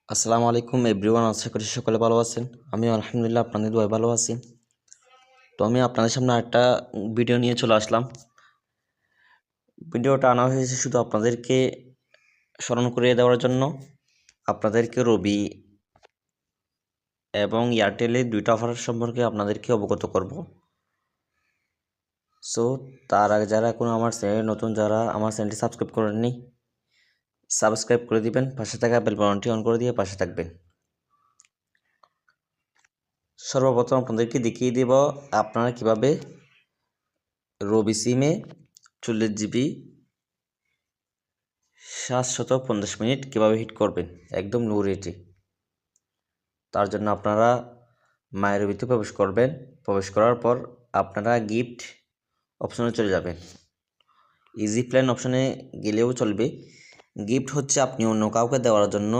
আসসালামু আলাইকুম এভরিওয়ান, আশা করি সকলে ভালো আছেন। আমি আলহামদুলিল্লাহ আপনাদের দোয়ায় ভালো আছি। তো আমি আপনাদের সামনে একটা ভিডিও নিয়ে চলে আসলাম। ভিডিওটা আনা হয়েছে শুধু আপনাদেরকে স্মরণ করিয়ে দেওয়ার জন্য। আপনাদেরকে রবি এবং এয়ারটেলের দুইটা অফার সম্পর্কে আপনাদেরকে অবগত করব। সো তার আগে যারা এখন আমার চ্যানেলে নতুন, যারা আমার চ্যানেলটি সাবস্ক্রাইব করেননি, সাবস্ক্রাইব করে দিবেন, পাশে থাকা বেল বাটনটি অন করে দিয়ে পাশে থাকবেন। সর্বপ্রথম আপনাদেরকে দেখিয়ে দেব আপনারা কিভাবে রবি সিমে 40 জিবি 750 মিনিট কীভাবে হিট করবেন একদম লো রেটে। তার জন্য আপনারা মাই রবিতে প্রবেশ করবেন। প্রবেশ করার পর আপনারা গিফট অপশনে চলে যাবেন। ইজি প্ল্যান অপশনে গেলেও চলবে। গিফট হচ্ছে আপনি অন্য কাউকে দেওয়ার জন্য,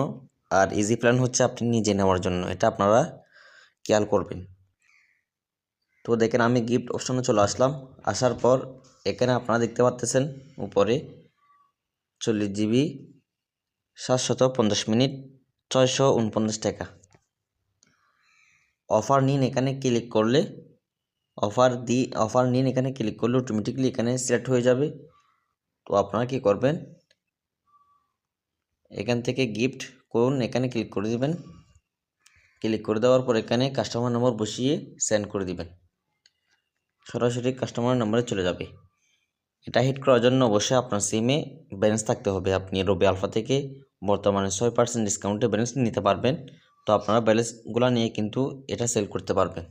আর ইজি প্ল্যান হচ্ছে আপনি নিজে নেওয়ার জন্য। এটা আপনারা খেয়াল করবেন। তো দেখেন, আমি গিফট অপশনে চলে আসলাম। আসার পর এখানে আপনারা দেখতে পাচ্ছেন উপরে 40 জিবি 750 মিনিট 649 টাকা। অফার নিন এখানে ক্লিক করলে অফার নিন এখানে ক্লিক করলে অটোমেটিকলি এখানে সিলেক্ট হয়ে যাবে। তো আপনারা কি করবেন, এখান থেকে গিফট করুন, এখানে ক্লিক করে দিবেন। ক্লিক করে দেওয়ার পর এখানে কাস্টমার নম্বর বসিয়ে সেন্ড করে দিবেন। সরাসরি কাস্টমার নম্বরে চলে যাবে। এটা হিট করার জন্য অবশ্যই আপনার সিমে ব্যালেন্স থাকতে হবে। আপনি রবি আলফা থেকে বর্তমানে 6% ডিসকাউন্টে ব্যালেন্স নিতে পারবেন। তো আপনারা ব্যালেন্সগুলো নিয়ে কিন্তু এটা সেল করতে পারবেন।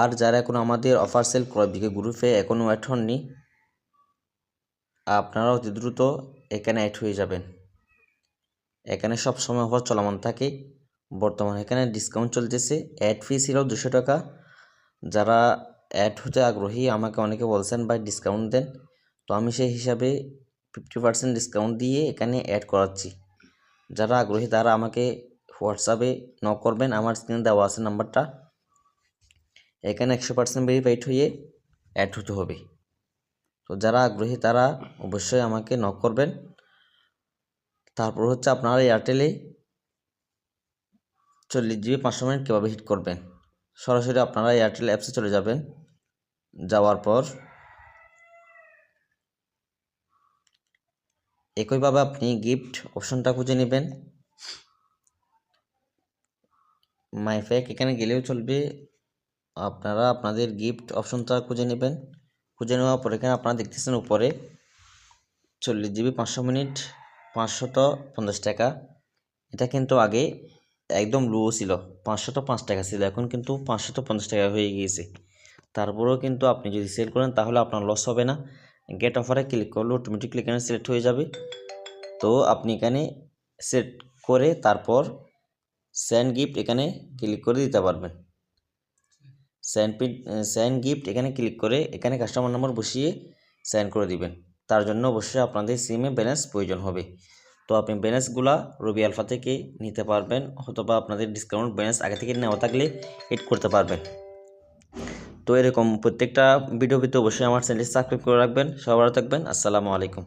আর যারা এখন আমাদের অফার সেল ক্রয় বিক্রয় গ্রুপে এখনও অ্যাড হননি, আপনারা অতি দ্রুত এখানে অ্যাড হয়ে যাবেন। এখানে সব সময় অফার চলমান থাকে। বর্তমানে এখানে ডিসকাউন্ট চলতেছে। অ্যাড ফি ছিল 200 টাকা। যারা অ্যাড হতে আগ্রহী আমাকে অনেকে বলছেন ভাই ডিসকাউন্ট দেন, তো আমি সেই হিসাবে 50% ডিসকাউন্ট দিয়ে এখানে অ্যাড করাচ্ছি। যারা আগ্রহী তারা আমাকে হোয়াটসঅ্যাপে নক করবেন, আমার স্ক্রিনে দেওয়া আছে নাম্বারটা। এখানে 100% ভেরিফাইড হয়ে অ্যাড হতে হবে। তো যারা আগ্রহী তারা অবশ্যই আমাকে নক করবেন। তারপর হচ্ছে আপনারা এয়ারটেলে 40 জিবি 500 মিনিট কীভাবে হিট করবেন। সরাসরি আপনারা এয়ারটেল অ্যাপসে চলে যাবেন। যাওয়ার পর একইভাবে আপনি গিফট অপশনটা খুঁজে নেবেন। মাই প্যাক এখানে গেলেও চলবে। আপনারা আপনাদের গিফট অপশনটা খুঁজে নেবেন। খুঁজে নেওয়ার পর এখানে আপনারা দেখতেছেন উপরে 40 জিবি 500 মিনিট 550 টাকা। এটা কিন্তু আগে একদম লো ছিল, 505 টাকা ছিল, এখন কিন্তু 550 টাকা হয়ে গিয়েছে। তারপরেও কিন্তু আপনি যদি সেল করেন তাহলে আপনার লস হবে না। গেট অফারে ক্লিক করলে অটোমেটিকলি এখানে সিলেক্ট হয়ে যাবে। তো আপনি এখানে সেট করে তারপর সেন্ড গিফট এখানে ক্লিক করে দিতে পারবেন। সেন্ড গিফট এখানে ক্লিক করে এখানে কাস্টমার নম্বর বসিয়ে সেন্ড করে দিবেন। তার জন্য অবশ্যই আপনাদের সিমে ব্যালেন্স প্রয়োজন হবে। তো আপনি ব্যালেন্সগুলা রবি আলফা থেকে নিতে পারবেন, অথবা আপনাদের ডিসকাউন্ট ব্যালেন্স আগে থেকে নেওয়া থাকলে এড করতে পারবেন। তো এরকম প্রত্যেকটা ভিডিও পেতে অবশ্যই আমার চ্যানেলটি সাবস্ক্রাইব করে রাখবেন। সবাই ভালো থাকবেন। আসসালামু আলাইকুম।